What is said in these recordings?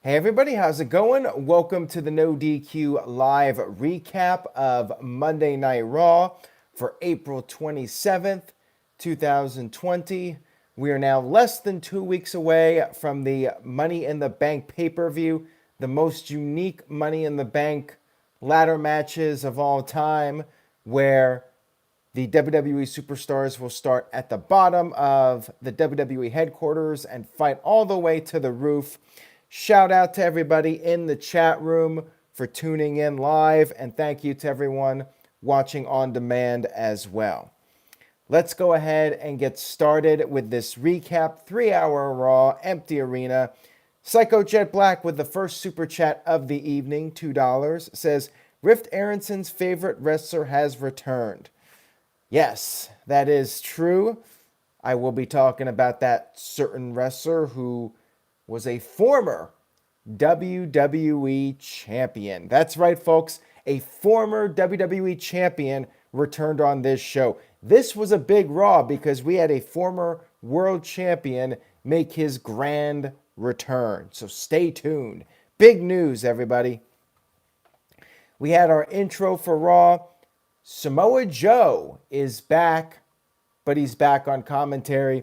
Hey everybody, how's it going? Welcome to the No DQ live recap of Monday Night Raw for April 27th, 2020. We are now less than 2 weeks away from the Money in the Bank pay-per-view, the most unique Money in the Bank ladder matches of all time, where the WWE superstars will start at the bottom of the WWE headquarters and fight all the way to the roof. Shout out to everybody in the chat room for tuning in live, and thank you to everyone watching on demand as well. Let's go ahead and get started with this recap. 3-hour Raw, empty arena. Psycho Jet Black with the first super chat of the evening, $2, says, Rift Aronson's favorite wrestler has returned. Yes, that is true. I will be talking about that certain wrestler who was a former WWE champion. That's right, folks. A former WWE champion returned on this show. This was a big Raw because we had a former world champion make his grand return. So stay tuned. Big news, everybody. We had our intro for Raw. Samoa Joe is back, but he's back on commentary.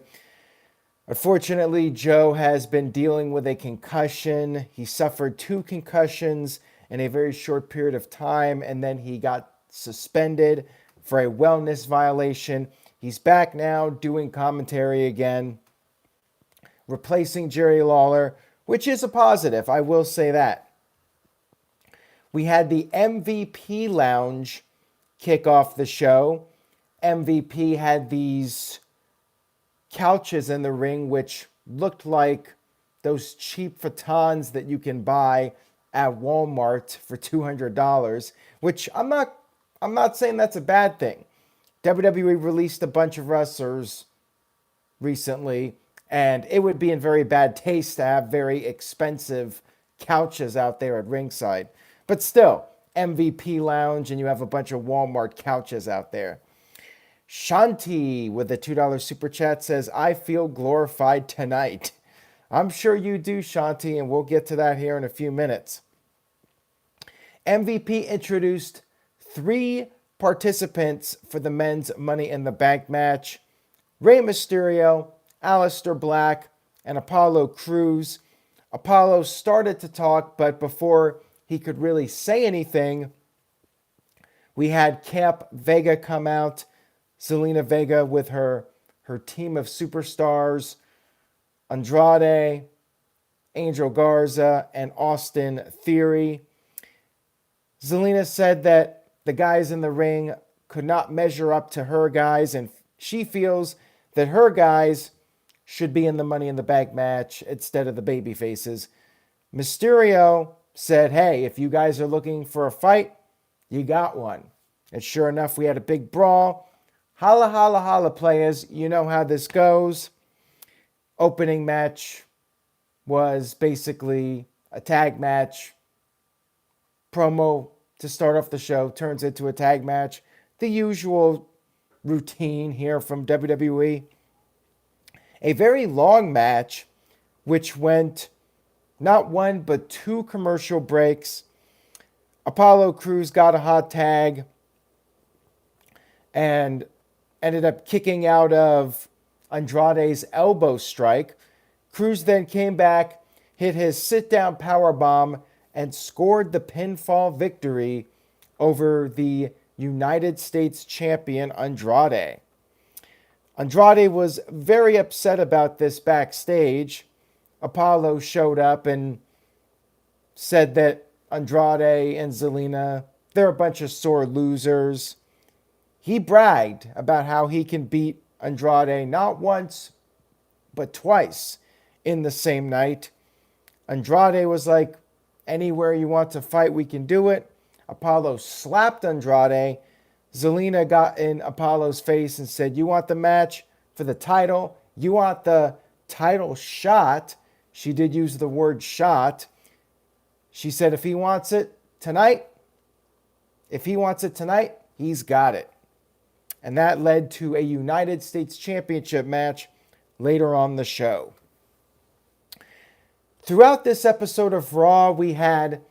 Unfortunately, Joe has been dealing with a concussion. He suffered 2 concussions in a very short period of time, and then he got suspended for a wellness violation. He's back now doing commentary again, replacing Jerry Lawler, which is a positive. I will say that. We had the MVP Lounge kick off the show. MVP had these couches in the ring which looked like those cheap futons that you can buy at Walmart for $200, which I'm not saying that's a bad thing. WWE released a bunch of wrestlers recently, and it would be in very bad taste to have very expensive couches out there at ringside. But still, MVP Lounge, and you have a bunch of Walmart couches out there. Shanti with a $2 super chat says, I feel glorified tonight. I'm sure you do, Shanti, and we'll get to that here in a few minutes. MVP introduced 3 participants for the men's Money in the Bank match. Rey Mysterio, Aleister Black, and Apollo Crews. Apollo started to talk, but before he could really say anything, we had Camp Vega come out. Zelina Vega with her team of superstars, Andrade, Angel Garza, and Austin Theory. Zelina said that the guys in the ring could not measure up to her guys, and she feels that her guys should be in the Money in the Bank match instead of the baby faces. Mysterio said, hey, if you guys are looking for a fight, you got one. And sure enough, we had a big brawl. Holla, holla, holla, players. You know how this goes. Opening match was basically a tag match. Promo to start off the show turns into a tag match. The usual routine here from WWE. A very long match, which went not 1 but 2 commercial breaks. Apollo Crews got a hot tag and ended up kicking out of Andrade's elbow strike. Crews then came back, hit his sit-down powerbomb, and scored the pinfall victory over the United States champion Andrade. Andrade was very upset about this backstage. Apollo showed up and said that Andrade and Zelina, they're a bunch of sore losers. He bragged about how he can beat Andrade not once, but twice in the same night. Andrade was like, anywhere you want to fight, we can do it. Apollo slapped Andrade. Zelina got in Apollo's face and said, you want the match for the title? You want the title shot? She did use the word shot. She said, if he wants it tonight, he's got it. And that led to a United States Championship match later on the show. Throughout this episode of Raw, we had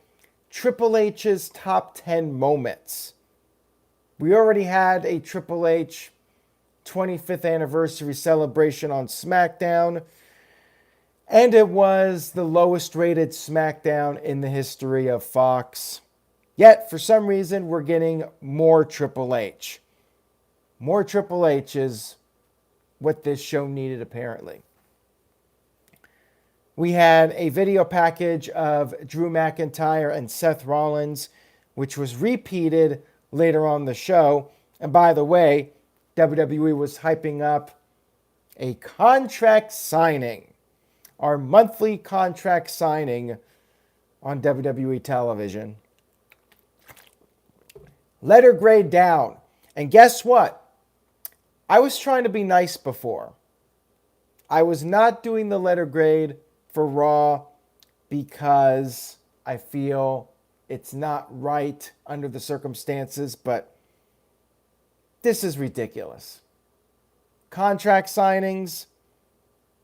Triple H's top 10 moments. We already had a Triple H 25th anniversary celebration on SmackDown, and it was the lowest rated SmackDown in the history of Fox. Yet, for some reason, we're getting more Triple H. More Triple H is what this show needed, apparently. We had a video package of Drew McIntyre and Seth Rollins, which was repeated later on the show. And by the way, WWE was hyping up a contract signing, our monthly contract signing on WWE television. Letter grade down. And guess what? I was trying to be nice before. I was not doing the letter grade for Raw because I feel it's not right under the circumstances, but this is ridiculous. Contract signings,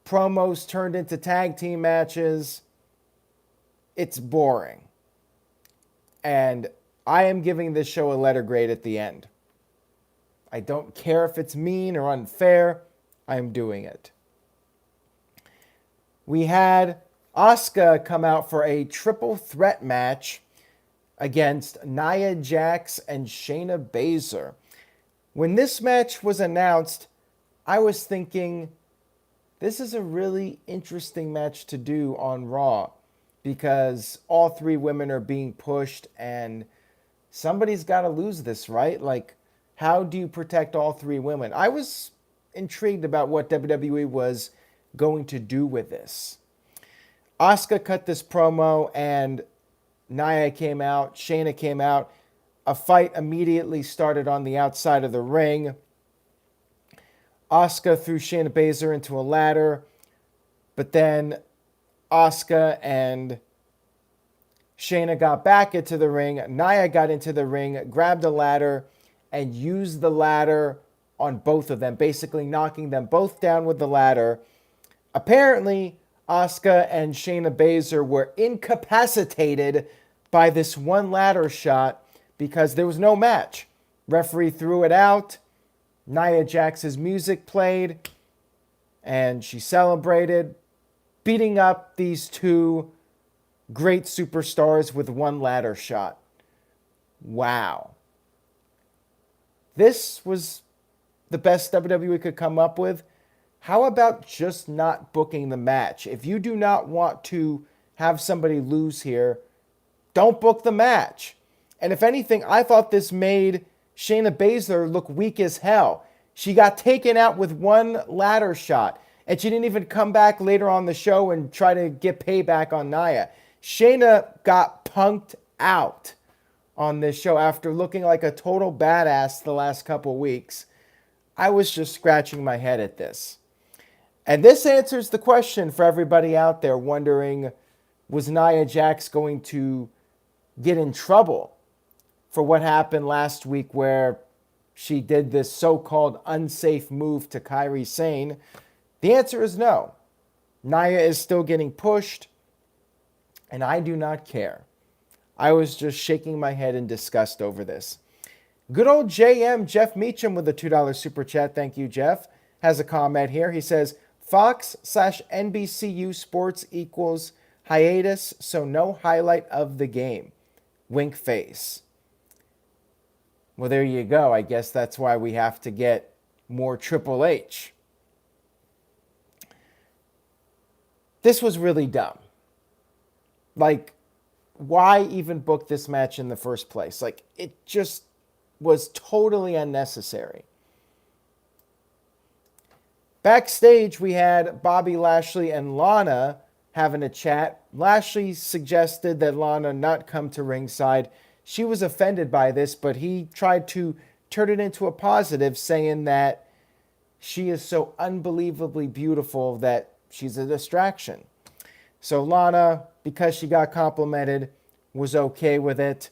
promos turned into tag team matches. It's boring. And I am giving this show a letter grade at the end. I don't care if it's mean or unfair. I'm doing it. We had Asuka come out for a triple threat match against Nia Jax and Shayna Baszler. When this match was announced, I was thinking, this is a really interesting match to do on Raw because all three women are being pushed and somebody's got to lose this, right? Like, how do you protect all three women? I was intrigued about what WWE was going to do with this. Asuka cut this promo and Nia came out, Shayna came out. A fight immediately started on the outside of the ring. Asuka threw Shayna Baszler into a ladder, but then Asuka and Shayna got back into the ring. Nia got into the ring, grabbed a ladder, and used the ladder on both of them, basically knocking them both down with the ladder. Apparently, Asuka and Shayna Baszler were incapacitated by this one ladder shot because there was no match. Referee threw it out. Nia Jax's music played, and she celebrated, beating up these two great superstars with one ladder shot. Wow. This was the best WWE could come up with. How about just not booking the match? If you do not want to have somebody lose here, don't book the match. And if anything, I thought this made Shayna Baszler look weak as hell. She got taken out with one ladder shot, and she didn't even come back later on the show and try to get payback on Nia. Shayna got punked out on this show after looking like a total badass the last couple weeks. I was just scratching my head at this. And this answers the question for everybody out there wondering, was Nia Jax going to get in trouble for what happened last week where she did this so-called unsafe move to Kairi Sane? The answer is no. Nia is still getting pushed, and I do not care. I was just shaking my head in disgust over this. Good old JM, Jeff Meacham, with a $2 super chat. Thank you, Jeff. Has a comment here. He says, Fox/NBCU Sports equals hiatus, so no highlight of the game. Wink face. Well, there you go. I guess that's why we have to get more Triple H. This was really dumb. Like, why even book this match in the first place? Like, it just was totally unnecessary. Backstage, we had Bobby Lashley and Lana having a chat. Lashley suggested that Lana not come to ringside. She was offended by this, but he tried to turn it into a positive, saying that she is so unbelievably beautiful that she's a distraction. So Lana, because she got complimented, was okay with it.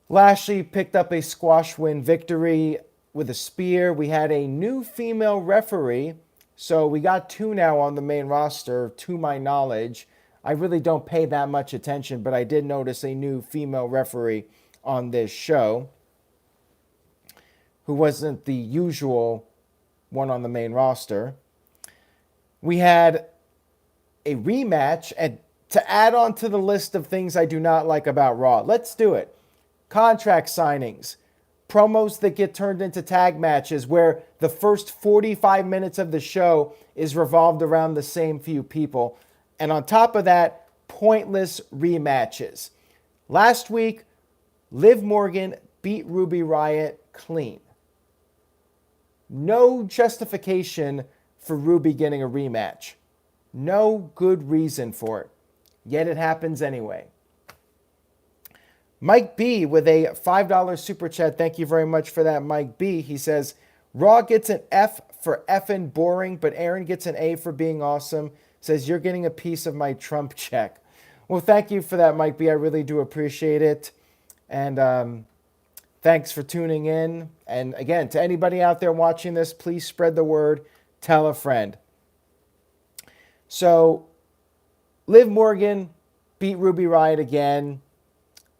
Lashley picked up a squash win victory with a spear. We had a new female referee, so we got two now on the main roster, to my knowledge. I really don't pay that much attention, but I did notice a new female referee on this show who wasn't the usual one on the main roster. We had a rematch, and to add on to the list of things I do not like about Raw, let's do it. Contract signings, promos that get turned into tag matches where the first 45 minutes of the show is revolved around the same few people. And on top of that, pointless rematches. Last week, Liv Morgan beat Ruby Riott clean. No justification for Ruby getting a rematch. No good reason for it. Yet it happens anyway. Mike B with a $5 super chat. Thank you very much for that, Mike B. He says, Raw gets an F for effing boring, but Aaron gets an A for being awesome. Says, you're getting a piece of my Trump check. Well, thank you for that, Mike B. I really do appreciate it. And thanks for tuning in. And again, to anybody out there watching this, please spread the word. Tell a friend. So, Liv Morgan beat Ruby Riott again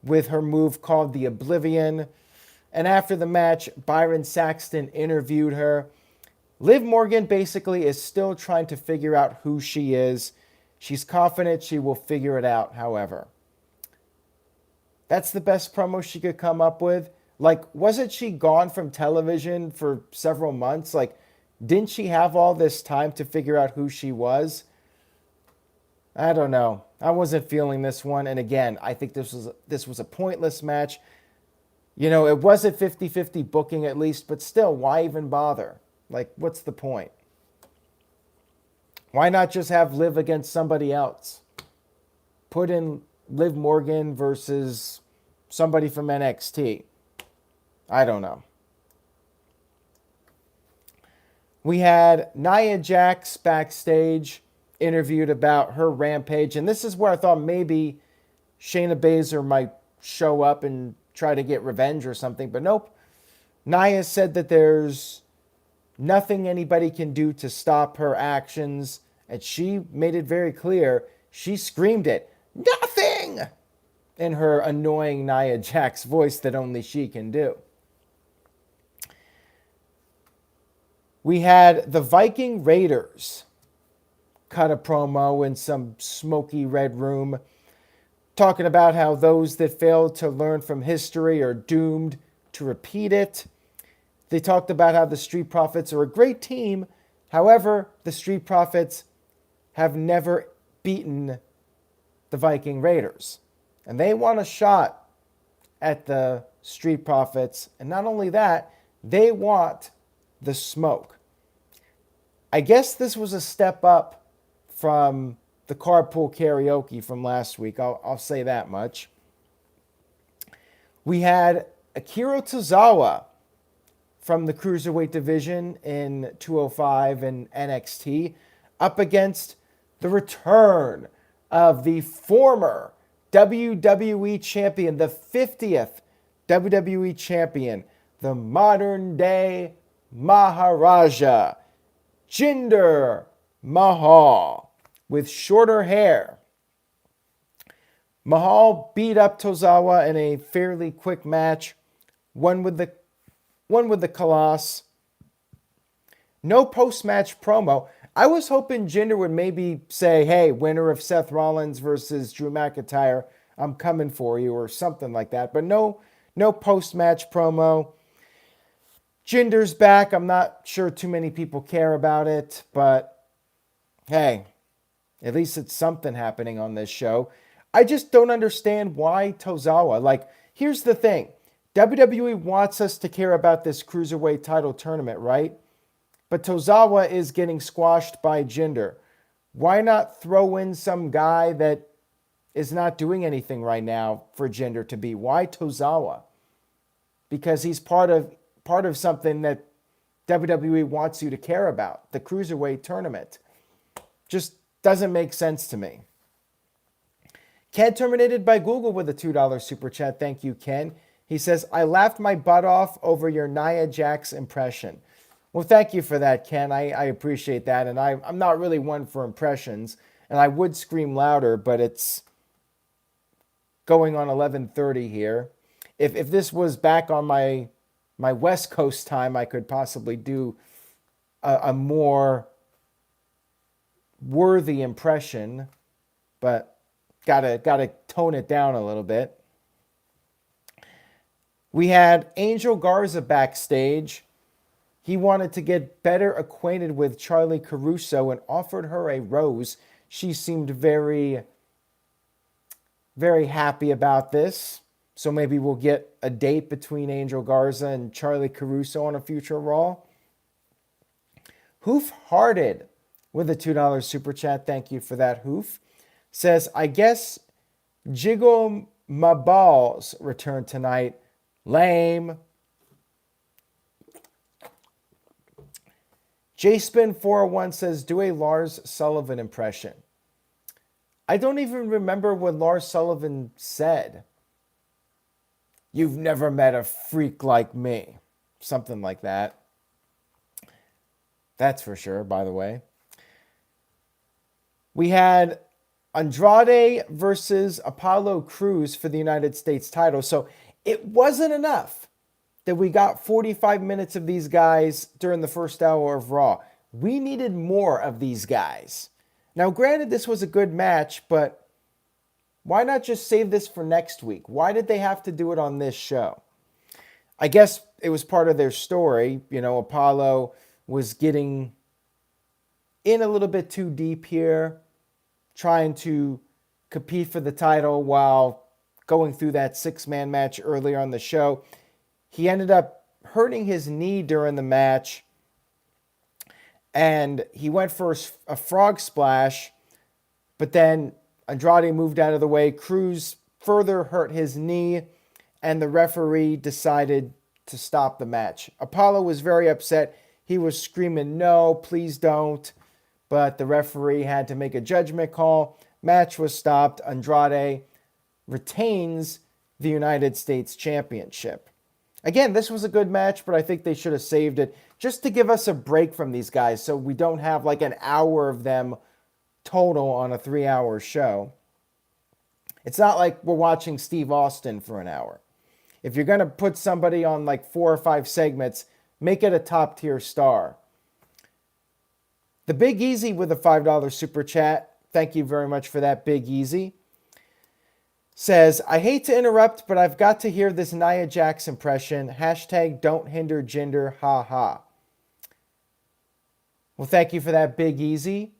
with her move called the Oblivion. And after the match, Byron Saxton interviewed her. Liv Morgan basically is still trying to figure out who she is. She's confident she will figure it out, however. That's the best promo she could come up with. Like, wasn't she gone from television for several months? Like, didn't she have all this time to figure out who she was? I don't know. I wasn't feeling this one. And again, I think this was a pointless match. You know, it wasn't 50-50 booking at least, but still, why even bother? Like, what's the point? Why not just have Liv against somebody else? Put in Liv Morgan versus somebody from NXT. I don't know. We had Nia Jax backstage interviewed about her rampage. And this is where I thought maybe Shayna Baszler might show up and try to get revenge or something. But nope. Nia said that there's nothing anybody can do to stop her actions. And she made it very clear. She screamed it, "Nothing!" in her annoying Nia Jax voice that only she can do. We had the Viking Raiders cut a promo in some smoky red room, talking about how those that fail to learn from history are doomed to repeat it. They talked about how the Street Profits are a great team. However, the Street Profits have never beaten the Viking Raiders. And they want a shot at the Street Profits. And not only that, they want the smoke. I guess this was a step up from the carpool karaoke from last week. I'll say that much. We had Akira Tozawa from the Cruiserweight division in 205 and NXT up against the return of the former WWE champion, the 50th WWE champion, the modern day Maharaja, Jinder Mahal, with shorter hair. Mahal beat up Tozawa in a fairly quick match, one with the Colossus. No post-match promo. I was hoping Jinder would maybe say, hey, winner of Seth Rollins versus Drew McIntyre, I'm coming for you, or something like that. But no post-match promo. Jinder's back. I'm not sure too many people care about it, but hey, at least it's something happening on this show. I just don't understand why Tozawa. Like, here's the thing. WWE wants us to care about this Cruiserweight title tournament, right? But Tozawa is getting squashed by Jinder. Why not throw in some guy that is not doing anything right now for Jinder to be? Why Tozawa? Because he's part of something that WWE wants you to care about, the Cruiserweight tournament. Just doesn't make sense to me. Ken terminated by Google with a $2 super chat. Thank you, Ken. He says, I laughed my butt off over your Nia Jax impression. Well, thank you for that, Ken. I appreciate that. And I'm not really one for impressions. And I would scream louder, but it's going on 11:30 here. If this was back on my West Coast time, I could possibly do a more worthy impression, but gotta tone it down a little bit. We had Angel Garza backstage. He wanted to get better acquainted with Charlie Caruso and offered her a rose. She seemed very, very happy about this. So maybe we'll get a date between Angel Garza and Charlie Caruso on a future Raw. Hoof Hearted with a $2 super chat. Thank you for that, Hoof. Says, I guess Jiggle My Balls return tonight. Lame. JSpin401 says, do a Lars Sullivan impression. I don't even remember what Lars Sullivan said. You've never met a freak like me. Something like that. That's for sure, by the way. We had Andrade versus Apollo Crews for the United States title. So it wasn't enough that we got 45 minutes of these guys during the first hour of Raw. We needed more of these guys. Now, granted, this was a good match, but why not just save this for next week? Why did they have to do it on this show? I guess it was part of their story. You know, Apollo was getting in a little bit too deep here, trying to compete for the title while going through that six-man match earlier on the show. He ended up hurting his knee during the match, and he went for a frog splash, but then Andrade moved out of the way. Crews further hurt his knee, and the referee decided to stop the match. Apollo was very upset. He was screaming, no, please don't. But the referee had to make a judgment call. Match was stopped. Andrade retains the United States Championship. Again, this was a good match, but I think they should have saved it just to give us a break from these guys so we don't have like an hour of them total on a 3-hour show. It's not like we're watching Steve Austin for an hour. If you're going to put somebody on like 4 or 5 segments, make it a top tier star. The Big Easy with a $5 super chat. Thank you very much for that, Big Easy. Says, I hate to interrupt, but I've got to hear this Nia Jax impression. Hashtag don't hinder Jinder, ha ha. Well, thank you for that, Big Easy.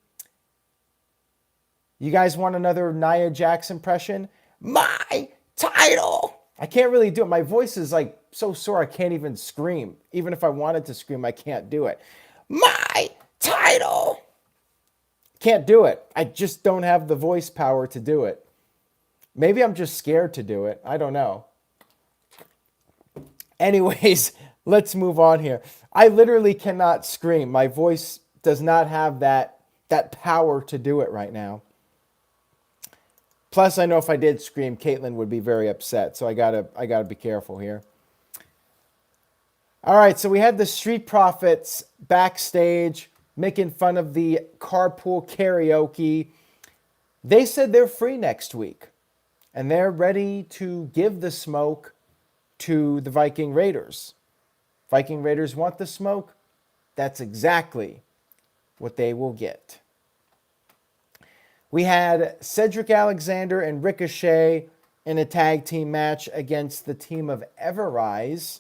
You guys want another Nia Jax impression? My title! I can't really do it. My voice is like so sore I can't even scream. Even if I wanted to scream, I can't do it. My title! Can't do it. I just don't have the voice power to do it. Maybe I'm just scared to do it. I don't know. Anyways, let's move on here. I literally cannot scream. My voice does not have that power to do it right now. Plus, I know if I did scream, Caitlyn would be very upset. So I gotta be careful here. All right, so we had the Street Profits backstage making fun of the carpool karaoke. They said they're free next week. And they're ready to give the smoke to the Viking Raiders. Viking Raiders want the smoke. That's exactly what they will get. We had Cedric Alexander and Ricochet in a tag team match against the team of Everrise.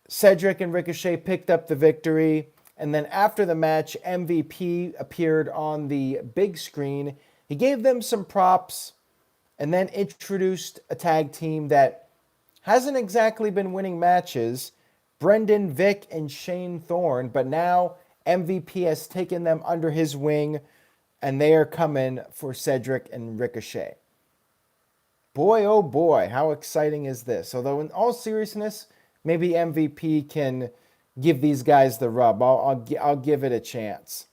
Cedric and Ricochet picked up the victory. And then after the match, MVP appeared on the big screen. He gave them some props and then introduced a tag team that hasn't exactly been winning matches. Brendan Vick and Shane Thorne. But now MVP has taken them under his wing and they are coming for Cedric and Ricochet. Boy, oh boy, how exciting is this? Although in all seriousness, maybe MVP can give these guys the rub. I'll give it a chance.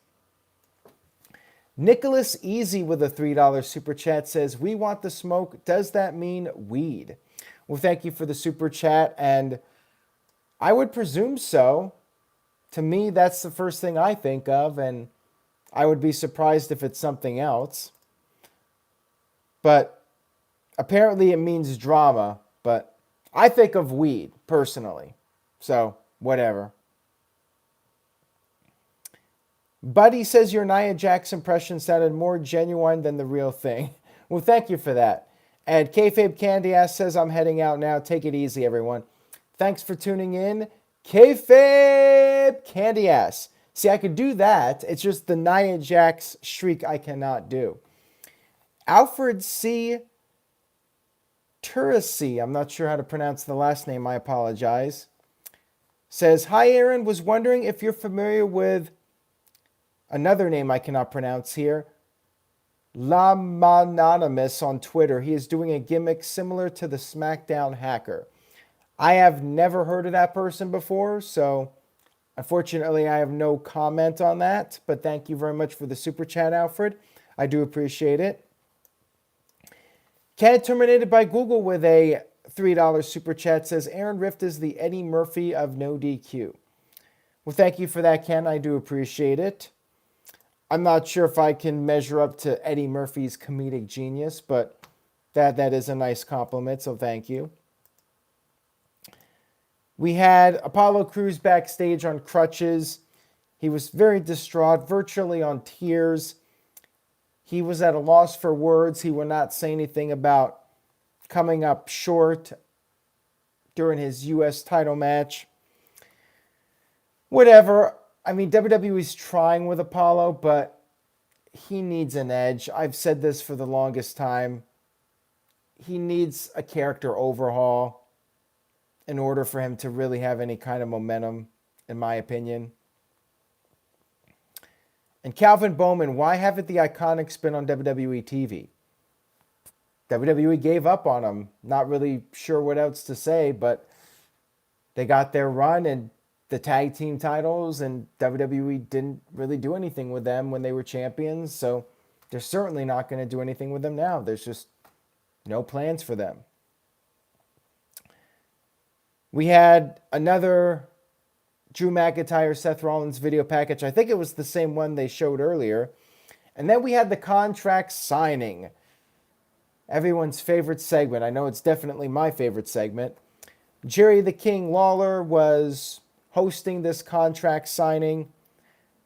Nicholas Easy with a $3 super chat says, we want the smoke. Does that mean weed? Well, thank you for the super chat. And I would presume so. To me, that's the first thing I think of. And I would be surprised if it's something else. But apparently it means drama, but I think of weed, personally. So, whatever. Buddy says your Nia Jax impression sounded more genuine than the real thing. Well, thank you for that. And Kayfabe Candy Ass says I'm heading out now. Take it easy, everyone. Thanks for tuning in. Kayfabe Candy Ass. See, I could do that. It's just the Nia Jax shriek I cannot do. Alfred C. Turasi, I'm not sure how to pronounce the last name. I apologize. Says, hi, Aaron. Was wondering if you're familiar with another name I cannot pronounce here. Lamanonymous on Twitter. He is doing a gimmick similar to the SmackDown hacker. I have never heard of that person before, so unfortunately I have no comment on that. But thank you very much for the super chat, Alfred. I do appreciate it. Ken terminated by Google with a $3 super chat. Says, Aaron Rift is the Eddie Murphy of no DQ. Well, thank you for that, Ken. I do appreciate it. I'm not sure if I can measure up to Eddie Murphy's comedic genius, but that is a nice compliment, so thank you. We had Apollo Crews backstage on crutches. He was very distraught, virtually on tears. He was at a loss for words. He would not say anything about coming up short during his U.S. title match. Whatever. I mean, WWE's trying with Apollo, but he needs an edge. I've said this for the longest time. He needs a character overhaul in order for him to really have any kind of momentum, in my opinion. And Calvin Bowman, why haven't the Iconics been on WWE TV? WWE gave up on them. Not really sure what else to say, but they got their run and the tag team titles, and WWE didn't really do anything with them when they were champions, so they're certainly not going to do anything with them now. There's just no plans for them. We had another Drew McIntyre, Seth Rollins video package. I think it was the same one they showed earlier. And then we had the contract signing. Everyone's favorite segment. I know it's definitely my favorite segment. Jerry the King Lawler was hosting this contract signing.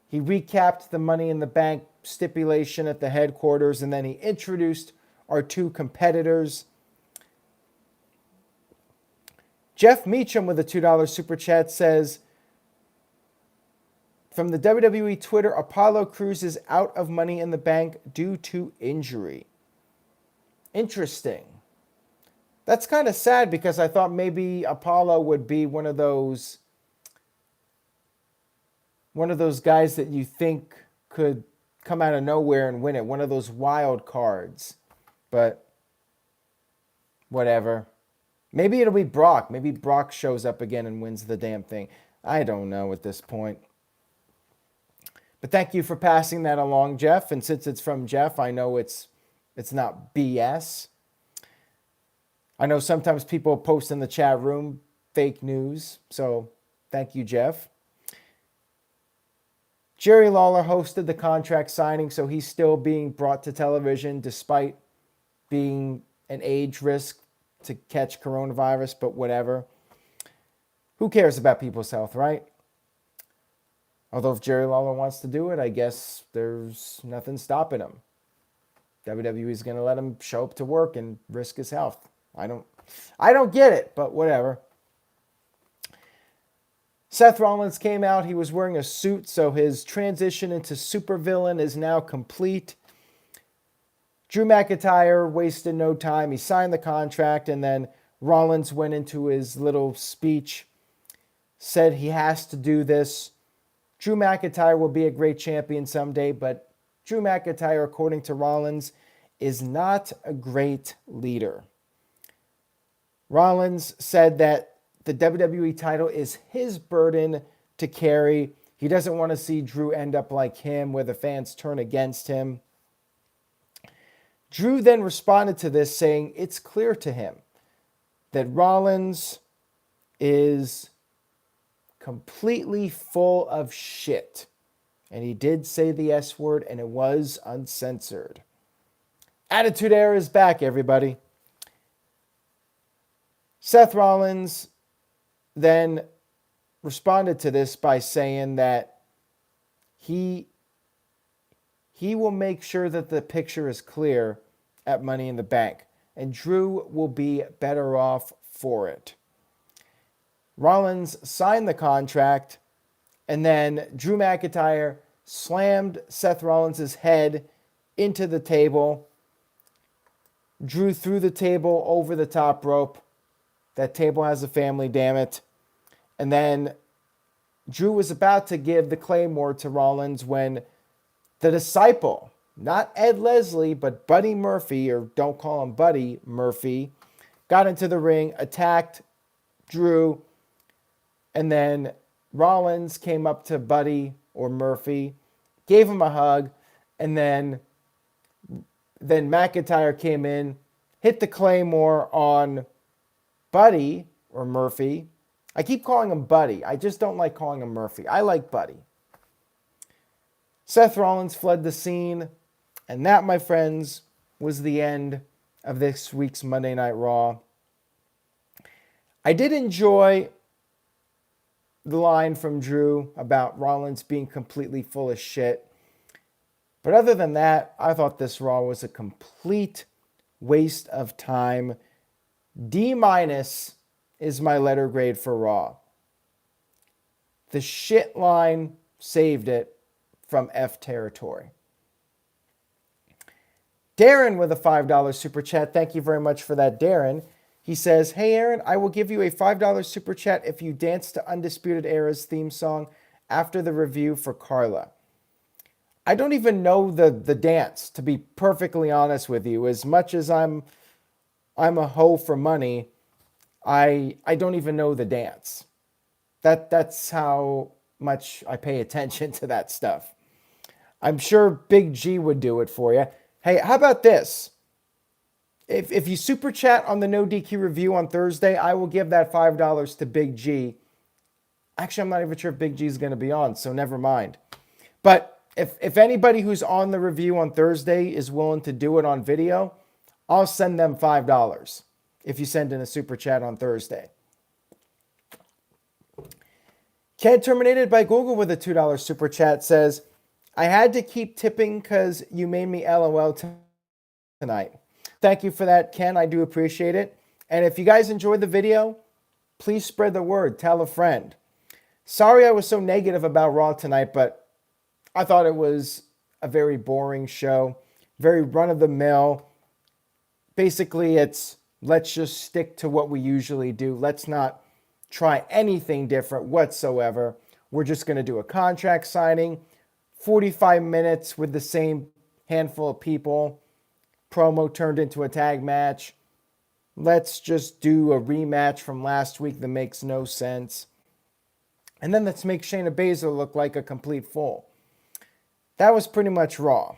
He recapped the Money in the Bank stipulation at the headquarters, and then he introduced our two competitors. Jeff Meacham with a $2 super chat says, from the WWE Twitter, Apollo Crews is out of Money in the Bank due to injury. Interesting. That's kind of sad because I thought maybe Apollo would be one of those guys that you think could come out of nowhere and win it. One of those wild cards. But whatever. Maybe it'll be Brock. Maybe Brock shows up again and wins the damn thing. I don't know at this point. But thank you for passing that along, Jeff. And since it's from Jeff, I know it's not BS. I know sometimes people post in the chat room fake news. So thank you, Jeff. Jerry Lawler hosted the contract signing, so he's still being brought to television despite being an age risk to catch coronavirus, but whatever. Who cares about people's health, right? Although if Jerry Lawler wants to do it, I guess there's nothing stopping him. WWE is going to let him show up to work and risk his health. I don't get it, but whatever. Seth Rollins came out. He was wearing a suit, so his transition into supervillain is now complete. Drew McIntyre wasted no time. He signed the contract, and then Rollins went into his little speech, said he has to do this. Drew McIntyre will be a great champion someday, but Drew McIntyre, according to Rollins, is not a great leader. Rollins said that the WWE title is his burden to carry. He doesn't want to see Drew end up like him, where the fans turn against him. Drew then responded to this saying it's clear to him that Rollins is completely full of shit. And he did say the S word, and it was uncensored. Attitude Era is back, everybody. Seth Rollins then responded to this by saying that he will make sure that the picture is clear at Money in the Bank, and Drew will be better off for it. Rollins signed the contract, and then Drew McIntyre slammed Seth Rollins' head into the table. Drew threw the table over the top rope. That table has a family, damn it. And then Drew was about to give the Claymore to Rollins when the disciple, not Ed Leslie, but Buddy Murphy, or don't call him Buddy Murphy, got into the ring, attacked Drew, and then Rollins came up to Buddy or Murphy, gave him a hug, and then McIntyre came in, hit the Claymore on Buddy or Murphy. I keep calling him Buddy. I just don't like calling him Murphy. I like Buddy. Seth Rollins fled the scene, and that, my friends, was the end of this week's Monday Night Raw. I did enjoy the line from Drew about Rollins being completely full of shit. But other than that, I thought this Raw was a complete waste of time. D- is my letter grade for Raw. The shit line saved it from F territory. Darren with a $5 super chat. Thank you very much for that, Darren. He says, "Hey, Aaron, I will give you a $5 super chat if you dance to Undisputed Era's theme song after the review for Carla." I don't even know the dance, to be perfectly honest with you. As much as I'm a hoe for money, I don't even know the dance. That's how much I pay attention to that stuff. I'm sure Big G would do it for you. Hey, how about this? If you super chat on the No DQ review on Thursday, I will give that $5 to Big G. Actually, I'm not even sure if Big G is going to be on, so never mind. But if anybody who's on the review on Thursday is willing to do it on video, I'll send them $5 if you send in a super chat on Thursday. Ken Terminated by Google with a $2 super chat says, "I had to keep tipping because you made me LOL tonight." Thank you for that, Ken. I do appreciate it. And if you guys enjoyed the video, please spread the word. Tell a friend. Sorry I was so negative about Raw tonight, but I thought it was a very boring show. Very run-of-the-mill. Basically, it's let's just stick to what we usually do. Let's not try anything different whatsoever. We're just going to do a contract signing, 45 minutes with the same handful of people. Promo turned into a tag match. Let's just do a rematch from last week that makes no sense. And then let's make Shayna Baszler look like a complete fool. That was pretty much Raw.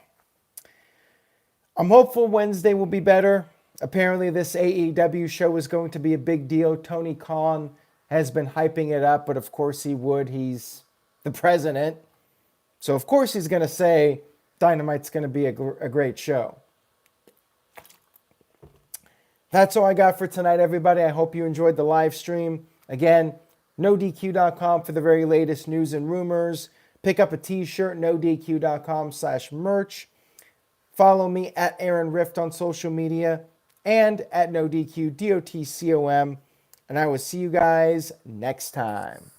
I'm hopeful Wednesday will be better. Apparently this AEW show is going to be a big deal. Tony Khan has been hyping it up, but of course he would. He's the president. So of course he's going to say Dynamite's going to be a great show. That's all I got for tonight, everybody. I hope you enjoyed the live stream. Again, NoDQ.com for the very latest news and rumors. Pick up a t-shirt, NoDQ.com/merch. Follow me at Aaron Rift on social media and at NoDQ, DOTCOM. And I will see you guys next time.